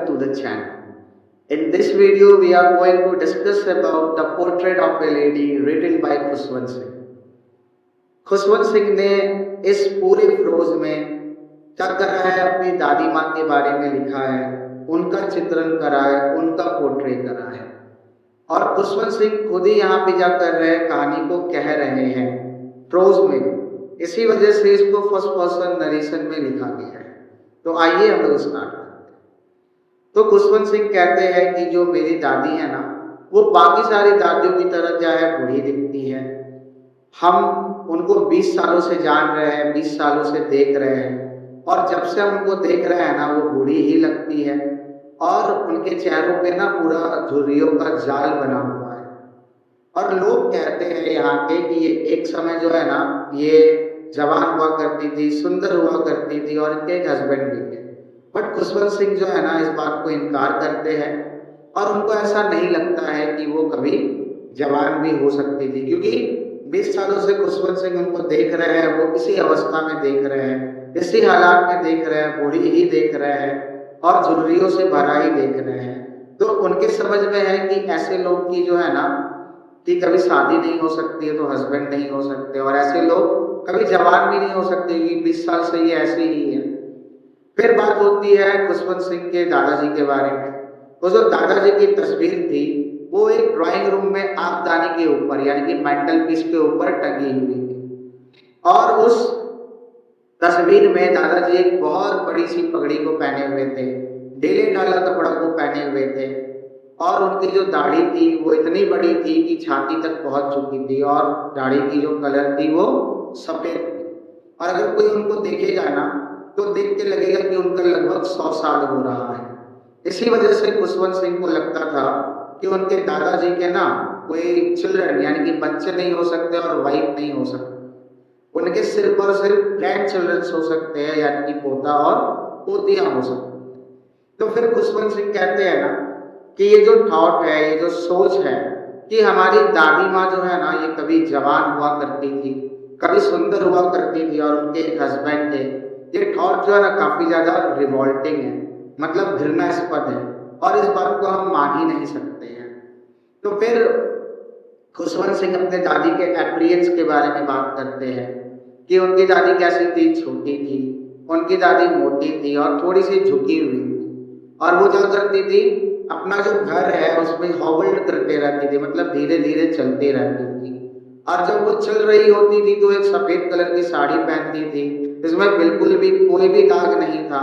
welcome to the channel. In this video, we are going to discuss about the portrait of a lady written by Khushwant Singh. Khushwant Singh ने इस पूरे pros में क्या करा है, अपनी दादी माँ के बारे में लिखा है, उनका चित्रण करा है, उनका पोर्ट्रेट करा है और खुशवंत सिंह खुद ही यहाँ पे क्या कर रहे हैं, कहानी को कह रहे हैं प्रोज में. इसी वजह से इसको फर्स्ट पर्सन नरेशन में लिखा गया है. तो आइए हम लोग स्टार्ट करते हैं. तो खुशवंत सिंह कहते हैं कि जो मेरी दादी है ना, वो बाकी सारी दादियों की तरह क्या है, बूढ़ी दिखती है. हम उनको 20 सालों से जान रहे हैं, 20 सालों से देख रहे हैं और जब से हम उनको देख रहे हैं ना, वो बूढ़ी ही लगती है और उनके चेहरों पे ना पूरा झुर्रियों का जाल बना हुआ है. और लोग कहते हैं यहाँ के कि ये एक समय जो है ना, ये जवान हुआ करती थी, सुंदर हुआ करती थी और इनके एक हस्बैंड भी थे. बट खुशवंत सिंह जो है ना, इस बात को इनकार करते हैं और उनको ऐसा नहीं लगता है कि वो कभी जवान भी हो सकती थी, क्योंकि 20 सालों से खुशवंत सिंह उनको देख रहे हैं, वो इसी अवस्था में देख रहे हैं, इसी हालात में देख रहे हैं, बूढ़ी ही देख रहे हैं और झुर्रियों से भरा ही देख रहे हैं. तो उनके समझ में है कि ऐसे लोग की जो है ना, कि कभी शादी नहीं हो सकती है तो हस्बैंड नहीं हो सकते और ऐसे लोग कभी जवान भी नहीं हो सकते, क्योंकि 20 साल से ये ऐसे ही है. फिर बात होती है खुशवंत सिंह के दादाजी के बारे में. तो जो दादाजी की तस्वीर थी, वो एक ड्राइंग रूम में आगदानी के ऊपर यानी कि मेंटल पीस के ऊपर टंगी हुई थी और उस तस्वीर में दादाजी एक बहुत बड़ी सी पगड़ी को पहने हुए थे, ढीले ढाला कपड़ा को पहने हुए थे और उनकी जो दाढ़ी थी वो इतनी बड़ी थी कि छाती तक पहुंच चुकी थी और दाढ़ी की जो कलर थी वो सफेद थी. और अगर कोई उनको देखेगा ना, तो देख के लगेगा कि उनका लगभग 100 साल हो रहा है. इसी वजह से खुशवंत सिंह को लगता था कि उनके दादाजी के ना कोई चिल्ड्रन यानी कि बच्चे नहीं हो सकते और वाइफ नहीं हो सकते. उनके सिर्फ और सिर्फ ग्रैंड चिल्ड्रन हो सकते हैं, यानी कि पोता और पोतियां हो सकती हैं. तो फिर खुशवंत सिंह कहते हैं ना कि ये जो थॉट है, ये जो सोच है कि हमारी दादी माँ जो है ना, ये कभी जवान हुआ करती थी, कभी सुंदर हुआ करती थी और उनके एक हस्बैंड थे, ये थॉट जो है ना काफी ज्यादा रिवॉल्टिंग है, मतलब घृणास्पद है और इस बात को हम मान ही नहीं सकते हैं. तो फिर खुशवंत सिंह अपने दादी के अपीयरेंस के बारे में बात करते हैं कि उनकी दादी कैसी थी, छोटी थी, उनकी दादी मोटी थी और थोड़ी सी झुकी हुई थी और वो क्या करती थी, अपना जो घर है उसमें हॉबल्ड करते रहती थी, मतलब धीरे धीरे चलती रहती थी. और जब वो चल रही होती थी तो एक सफेद कलर की साड़ी पहनती थी, इसमें बिल्कुल भी कोई भी दाग नहीं था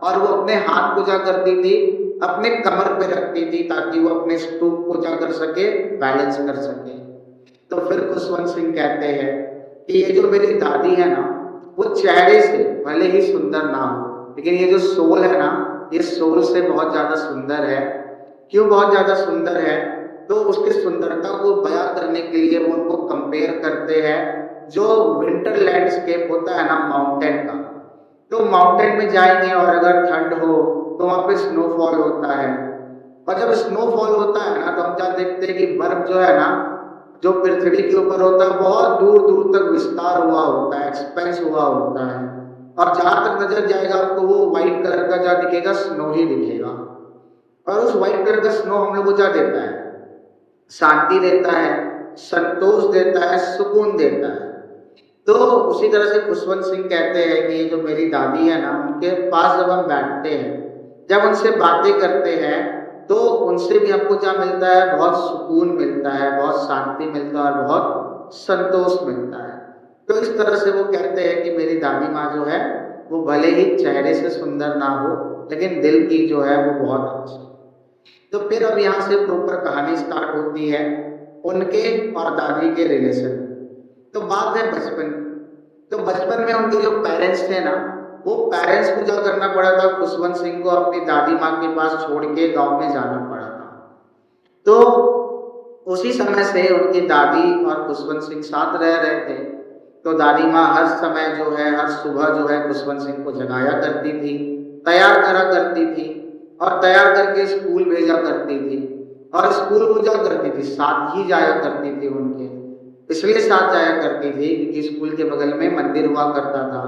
और वो अपने हाथ को क्या करती थी, अपने कमर पे रखती थी ताकि वो अपने स्टूप को क्या कर सके, बैलेंस कर सके. तो फिर खुशवंत सिंह कहते हैं कि ये जो मेरी दादी है ना, वो चेहरे से भले ही सुंदर ना हो, लेकिन ये जो सोल है ना, ये सोल से बहुत ज्यादा सुंदर है. क्यों बहुत ज्यादा सुंदर है? तो उसकी सुंदरता को बयां करने के लिए वो उनको कंपेयर करते हैं जो विंटर लैंडस्केप होता है ना माउंटेन का. तो माउंटेन में जाएंगे और अगर ठंड हो तो वहाँ पे स्नोफॉल होता है और जब स्नोफॉल होता है ना, तो हम क्या देखते हैं कि बर्फ जो है ना, जो पृथ्वी के ऊपर होता है, बहुत दूर दूर तक विस्तार हुआ होता है, एक्सपेंस हुआ होता है और जहां तक नजर जाएगा आपको वो व्हाइट कलर का क्या दिखेगा, स्नो ही दिखेगा. और उस व्हाइट कलर का स्नो हम लोग को क्या देता है, शांति देता है, संतोष देता है, सुकून देता है. तो उसी तरह से खुशवंत सिंह कहते हैं कि ये जो मेरी दादी है ना, उनके पास जब हम बैठते हैं, जब उनसे बातें करते हैं, तो उनसे भी हमको क्या मिलता है, बहुत सुकून मिलता है, बहुत शांति मिलता है और बहुत संतोष मिलता है. तो इस तरह से वो कहते हैं कि मेरी दादी माँ जो है, वो भले ही चेहरे से सुंदर ना हो, लेकिन दिल की जो है वो बहुत अच्छी. तो फिर अब यहाँ से प्रॉपर कहानी स्टार्ट होती है उनके और दादी के रिलेशन. तो बात है बचपन. तो बचपन में उनके जो पेरेंट्स थे ना, वो पेरेंट्स को क्या करना पड़ा था, खुशवंत सिंह को अपनी दादी माँ के पास छोड़ के गाँव में जाना पड़ा था. तो उसी समय से उनकी दादी और खुशवंत सिंह साथ रह रहे थे. तो दादी माँ हर समय जो है, हर सुबह जो है खुशवंत सिंह को जगाया करती थी, तैयार करा करती थी और तैयार करके स्कूल भेजा करती थी और स्कूल को क्या करती थी, साथ ही जाया करती थी उनके. इसलिए साथ जाया करती थी क्योंकि स्कूल के बगल में मंदिर हुआ करता था.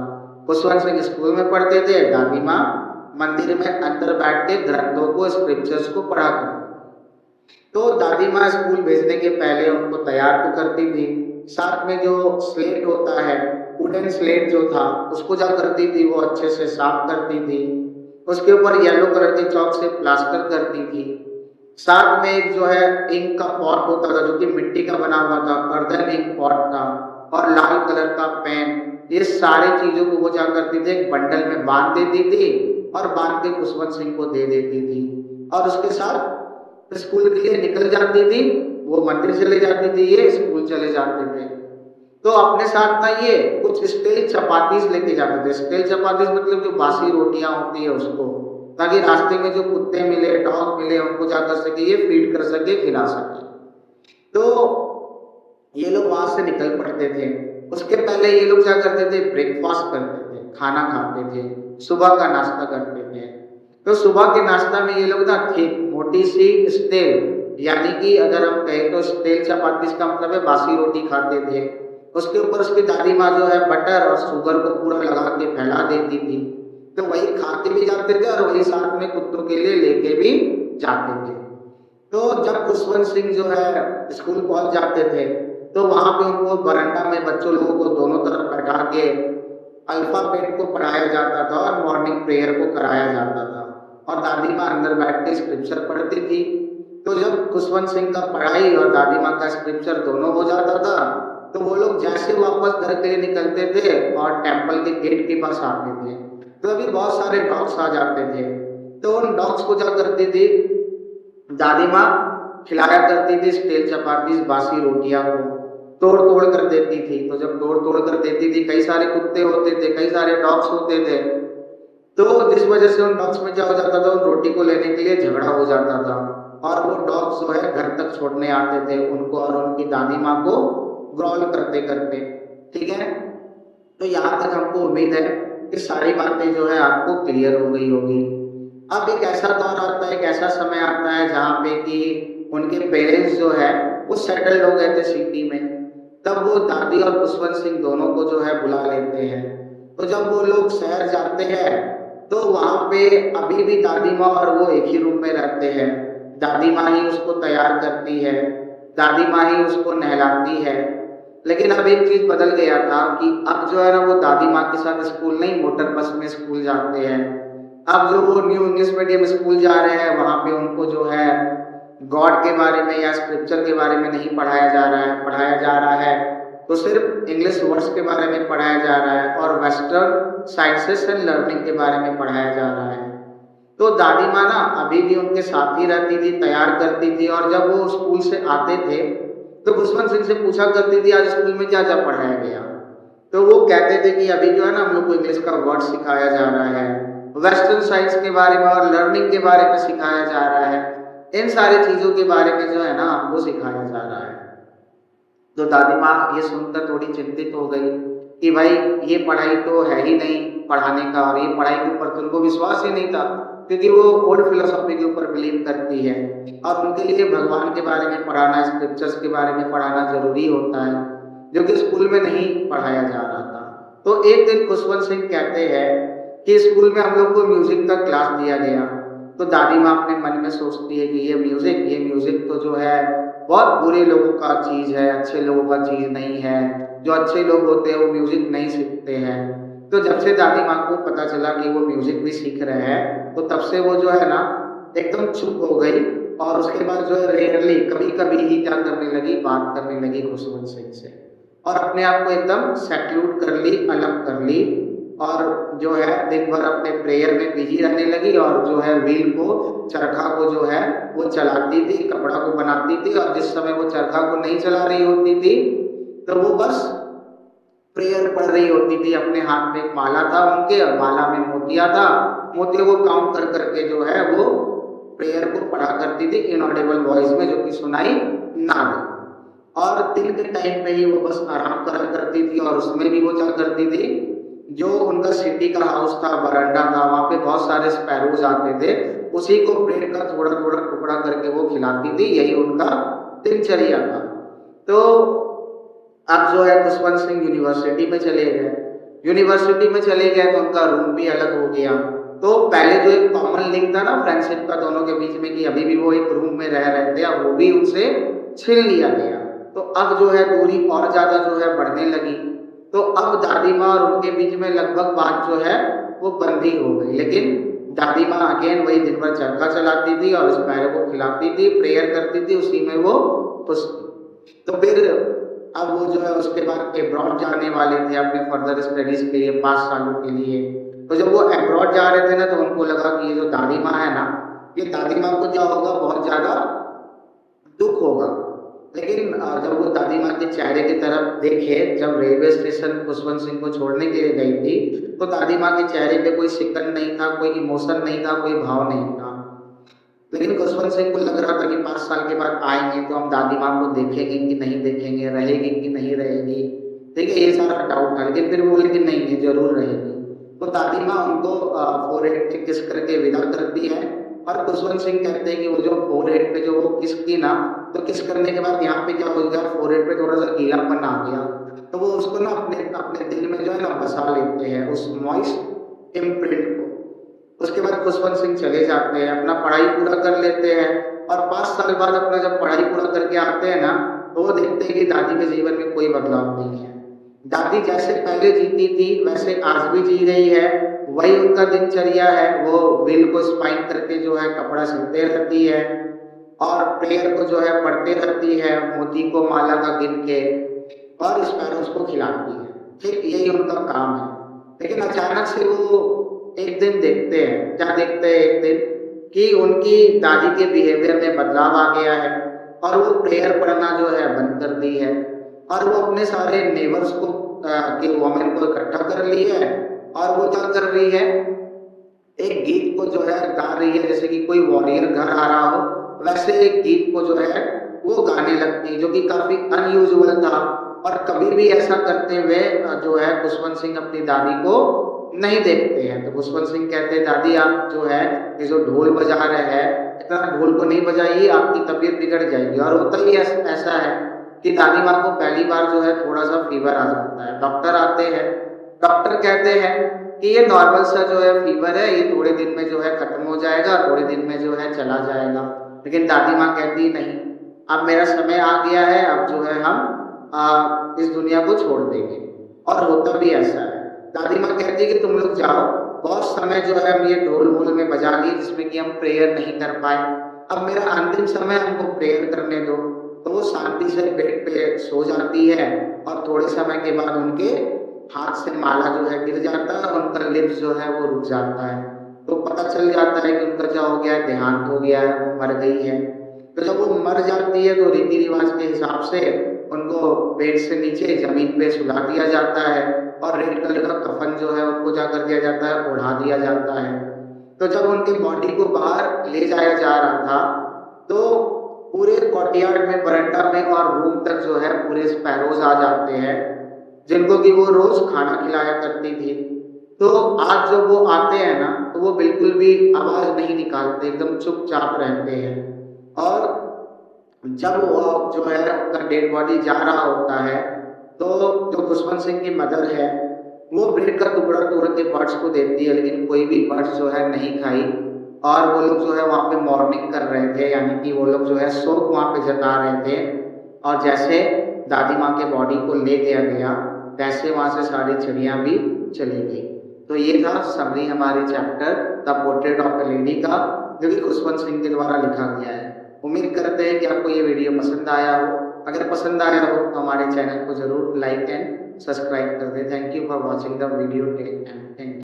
खुशवंत सिंह स्कूल में पढ़ते थे, दादी माँ मंदिर में अंदर बैठ के ग्रंथों को, स्क्रिप्चर्स को पढ़ा करती। तो दादी माँ स्कूल भेजने के पहले उनको तैयार तो करती थी, साथ में जो स्लेट होता है, वुडन स्लेट जो था, उसको क्या करती थी, वो अच्छे से साफ करती थी। उसके ऊपर येलो कलर के चॉक से प्लास्टर करती थी। साथ में एक जो है इंक का पॉट होता था जो कि मिट्टी का बना हुआ था, अर्दन इंक पॉट था, और लाल कलर का पेन। ये सारी चीजों को वो क्या करती थी, एक बंडल में बांध देती थी और बांध के खुशवंत सिंह को दे देती थी, और उसके साथ स्कूल के लिए निकल जाती थी। वो मंदिर चले जाती थी, ये स्कूल चले जाते थे। तो अपने साथ ना ये कुछ स्टील चपातीस लेके जाते थे। स्टील चपातीस मतलब जो बासी रोटियां होती है उसको, ताकि रास्ते में जो कुत्ते मिले, डॉग मिले, उनको क्या कर सके, ये फीड कर सके, खिला सके। तो ये लोग वहां से निकल पड़ते थे। उसके पहले ये लोग क्या करते थे, ब्रेकफास्ट करते थे, खाना खाते थे, सुबह का नाश्ता करते थे। तो सुबह के नाश्ता में ये लोग ना थिक मोटी सी स्टील, यानी कि अगर हम कहें तो स्टील चपातीस का मतलब है बासी रोटी खाते थे। उसके ऊपर उसकी दादी माँ जो है बटर और शुगर को पूरा लगा के फैला देती थी। तो वही खा के भी जाते थे और वही साथ में कुत्तों के लिए लेके भी जाते थे। तो जब खुशवंत सिंह जो है स्कूल पहुंच जाते थे, तो वहां पे उनको बरंडा में बच्चों लोगों को दोनों तरफ बैठा के अल्फाबेट को पढ़ाया जाता था और मॉर्निंग प्रेयर को कराया जाता था, और दादी माँ अंदर बैठ के स्क्रिप्चर पढ़ती थी। तो जब खुशवंत सिंह का पढ़ाई और दादी माँ का स्क्रिप्चर दोनों हो जाता था, तो वो लोग जैसे वापस घर के लिए निकलते थे और टेम्पल के गेट के पास आते थे, तो अभी बहुत सारे डॉग्स आ जाते थे। तो उन डॉग्स को क्या करती थी दादी माँ, खिलाया करती थी स्टील चपातीस बासी रोटियां को, तोड़ तोड़ कर देती थी। तो जब तोड़ तोड़ कर देती थी, कई सारे कुत्ते होते थे, कई सारे डॉग्स होते थे, तो जिस वजह से उन डॉग्स में क्या हो जाता था, उन रोटी को लेने के लिए झगड़ा हो जाता था, और वो डॉग्स जो है घर तक छोड़ने आते थे उनको और उनकी दादी माँ को ग्रॉल करते करते। ठीक है, तो यहाँ तक हमको उम्मीद है कि सारी बातें जो है आपको क्लियर हो गई होगी। अब एक ऐसा दौर आता है, एक ऐसा समय आता है जहाँ पे कि उनके पेरेंट्स जो है वो सेटल्ड हो गए थे सिटी में। तब वो दादी और खुशवंत सिंह दोनों को जो है बुला लेते हैं। तो जब वो लोग शहर जाते हैं, तो वहाँ पे अभी भी दादी माँ और वो एक ही रूम में रहते हैं। दादी माँ ही उसको तैयार करती है, दादी माँ ही उसको नहलाती है। लेकिन अब एक चीज बदल गया था कि अब जो है ना वो दादी माँ के साथ स्कूल नहीं, मोटर बस में स्कूल जाते हैं। अब जो वो न्यू इंग्लिश मीडियम स्कूल जा रहे हैं, वहाँ पे उनको जो है गॉड के बारे में या स्क्रिप्चर के बारे में नहीं पढ़ाया जा रहा है, पढ़ाया जा रहा है तो सिर्फ इंग्लिश वर्ड्स के बारे में पढ़ाया जा रहा है और वेस्टर्न साइंसेस एंड लर्निंग के बारे में पढ़ाया जा रहा है। तो दादी माँ ना अभी भी उनके साथ ही रहती थी, तैयार करती थी, और जब वो स्कूल से आते थे तो खुशवंत सिंह से पूछा करती थी आज स्कूल में क्या क्या पढ़ाया गया। तो वो कहते थे कि अभी जो है ना हम लोग को इंग्लिश का वर्ड सिखाया जा रहा है, वेस्टर्न साइंस के बारे में और लर्निंग के बारे में सिखाया जा रहा है, इन सारी चीजों के बारे में जो है ना हमको सिखाया जा रहा है। तो दादी माँ ये सुनकर थोड़ी चिंतित हो गई कि भाई ये पढ़ाई तो है ही नहीं पढ़ाने का, और ये पढ़ाई के ऊपर तो उनको विश्वास ही नहीं था, क्योंकि वो ओल्ड फिलोसॉफी के ऊपर बिलीव करती है और उनके लिए भगवान के बारे में पढ़ाना, स्क्रिप्चर्स के बारे में पढ़ाना जरूरी होता है, जो कि स्कूल में नहीं पढ़ाया जा रहा था। तो एक दिन खुशवंत सिंह कहते हैं कि स्कूल में हम लोग को म्यूजिक का क्लास दिया गया। तो दादी माँ अपने मन में सोचती है कि ये म्यूजिक तो जो है बहुत बुरे लोगों का चीज है, अच्छे लोगों का चीज नहीं है। जो अच्छे लोग होते हैं वो म्यूजिक नहीं सीखते हैं। तो जब से दादी माँ को पता चला कि वो म्यूजिक भी सीख रहे हैं, तो तब से वो जो है ना एकदम चुप हो गई, और उसके बाद जो है रेयरली कभी कभी ही क्या करने लगी, बात करने लगी खुशवंत सिंह से, और अपने आप को एकदम सेक्लूड कर ली, अलग कर ली, और जो है दिन भर अपने प्रेयर में बिजी रहने लगी, और जो है व्हील को, चरखा को जो है वो चलाती थी, कपड़ा को बनाती थी, और जिस समय वो चरखा को नहीं चला रही होती थी तो वो बस प्रेयर पढ़ रही होती थी। अपने हाथ में एक माला था उनके, और माला में मोतिया था, मोतियों को काउंट कर करके जो है वो प्रेयर को पढ़ा करती थी इनऑडिबल वॉइस में, जो कि सुनाई ना दे। और दिन के टाइम पे ही वो बस आराम करा करती थी, और उसमें भी वो क्या करती थी, जो उनका सिटी का हाउस था, बरांडा था, वहाँ पे बहुत सारे स्पैरोज आते थे, उसी को ब्रेड का थोड़ा थोड़ा टुकड़ा करके वो खिलाती थी। यही उनका दिनचर्या था। तो अब जो है खुशवंत सिंह यूनिवर्सिटी में चले गए। यूनिवर्सिटी में चले गए तो उनका रूम भी अलग हो गया। तो पहले जो एक कॉमन लिंक था ना फ्रेंडशिप का दोनों के बीच में कि अभी भी वो एक रूम में रह रहे थे, अब वो भी उनसे छीन लिया गया। तो अब जो है दूरी और ज़्यादा जो है बढ़ने लगी। तो अब दादी माँ और उनके बीच में लगभग बात जो है वो बंद ही हो गई। लेकिन दादी माँ अगेन वही दिन भर चरखा चलाती थी और स्पैरो को खिलाती थी, प्रेयर करती थी, उसी में वो खुश थी। तो फिर अब वो जो है उसके बाद एब्रॉड जाने वाले थे अपने फर्दर स्टडीज के लिए 5 सालों के लिए। तो जब वो एब्रॉड जा रहे थे ना तो उनको लगा कि ये जो दादी माँ है ना, ये दादी माँ को क्या होगा, बहुत ज़्यादा दुख होगा। लेकिन जब वो दादी माँ के चेहरे की तरफ देखे, जब रेलवे स्टेशन खुशवंत सिंह को छोड़ने के लिए गई थी, तो दादी माँ के चेहरे पे कोई शिकन नहीं था, कोई इमोशन नहीं था, कोई भाव नहीं था। लेकिन खुशवंत सिंह को लग रहा था कि 5 साल के बाद आएंगे तो हम दादी माँ को देखेंगे कि नहीं देखेंगे, रहेगी कि नहीं रहेगी, ठीक है, ये सारा डाउट था। लेकिन फिर वो बोले कि नहीं, ये जरूर रहेगी। तो दादी माँ उनको फोरहेड पे किस करके विदा करती है और खुशवंत सिंह कहते हैं कि वो जो फोरहेड पे जो वो किस की ना, तो किस करने के बाद यहाँ पे क्या हो गया, फोरहेड पे थोड़ा सा गीलापन आ गया। तो वो उसको ना अपने अपने दिल में जो है ना बसा लेते हैं उस मॉइस्ट इम्प्रिंट को। उसके बाद खुशवंत सिंह चले जाते हैं, अपना पढ़ाई पूरा कर लेते हैं और 5 साल बाद अपना जब पढ़ाई पूरा करके आते हैं ना, तो वो देखते हैं कि दादी के जीवन में कोई बदलाव नहीं है। दादी जैसे पहले जीती थी वैसे आज भी जी रही है, वही उनका दिनचर्या है। वो व्हील को स्पाइन करके जो है कपड़ा सिलते रहती है और प्रेयर को जो है पढ़ते रहती है, मोती को माला का गिन के, और स्पैरोज को खिलाती है। ठीक यही उनका काम है। लेकिन अचानक से वो एक दिन देखते हैं, क्या देखते हैं एक दिन, कि उनकी दादी के बिहेवियर में बदलाव आ गया है और वो प्रेयर पढ़ना जो है बंद कर दी है और वो अपने सारे नेबर्स को के वोमेन को इकट्ठा कर ली है और वो क्या कर रही है, एक गीत को जो है गा रही है, जैसे कि कोई वॉरियर घर आ रहा हो वैसे एक गीत को जो है वो गाने लगती है, जो कि काफी अनयूजुअल था। और कभी भी ऐसा करते हुए जो है खुशवंत सिंह अपनी दादी को नहीं देखते हैं। तो खुशवंत सिंह कहते हैं, दादी आप जो है ये जो ढोल बजा रहे हैं, इतना ढोल को नहीं बजाइए, आपकी तबीयत बिगड़ जाएगी। और होता ही ऐसा है कि दादी माँ को पहली बार जो है थोड़ा सा फीवर आ जाता है। डॉक्टर आते हैं, डॉक्टर कहते हैं कि ये नॉर्मल सा जो है फीवर है, ये थोड़े दिन में जो है खत्म हो जाएगा, थोड़े दिन में जो है चला जाएगा। लेकिन दादी माँ कहती नहीं, अब मेरा समय आ गया है, अब जो है हम इस दुनिया को छोड़ देंगे। और होता भी ऐसा है। दादी माँ कहती है कि तुम लोग जाओ, बहुत समय जो है हम ये ढोल वोल में बजा लिए जिसमें कि हम प्रेयर नहीं कर पाए, अब मेरा अंतिम समय, हमको प्रेयर करने दो। तो वो शांति से बेड पे सो जाती है और थोड़े समय के बाद उनके हाथ से माला जो है गिर जाता है, उनका लिप्स जो है वो रुक जाता है। तो पता चल जाता है कि उनका क्या हो गया है, देहांत हो गया है, वो मर गई है। तो जब वो मर जाती है तो रीति रिवाज के हिसाब से उनको बेड से नीचे जमीन पे सुला दिया जाता है और रेड कलर का कफन जो है उनको क्या कर दिया जाता है, ओढ़ा दिया जाता है। तो जब उनकी बॉडी को बाहर ले जाया जा रहा था तो पूरे कोर्टयार्ड में, बरंडा में और रूम तक जो है पूरे स्पैरोज आ जाते हैं, जिनको कि वो रोज खाना खिलाया करती थी। तो आज जब वो आते हैं ना तो वो बिल्कुल भी आवाज नहीं निकालते, एकदम चुपचाप रहते हैं। और जब वो जो है उनका डेड बॉडी जा रहा होता है तो जो खुशवंत सिंह की मदर है वो ब्रेड का टुकड़ा तोड़ के बर्ड्स को देती है, लेकिन कोई भी बर्ड्स जो है नहीं खाई। और वो लोग जो है वहाँ पे मॉर्निंग कर रहे थे, यानी कि वो लोग जो है शोक वहाँ पे जता रहे थे। और जैसे दादी माँ के बॉडी को ले गया गया तैसे वहाँ से सारी चिड़ियाँ भी चली गई। तो ये था समरी हमारे chapter the portrait of A lady का, जो कि खुशवंत सिंह के द्वारा लिखा गया है। उम्मीद करते हैं कि आपको ये वीडियो पसंद आया हो। अगर पसंद आया हो तो हमारे चैनल को जरूर लाइक एंड सब्सक्राइब कर दें। Thank you for watching the video till and.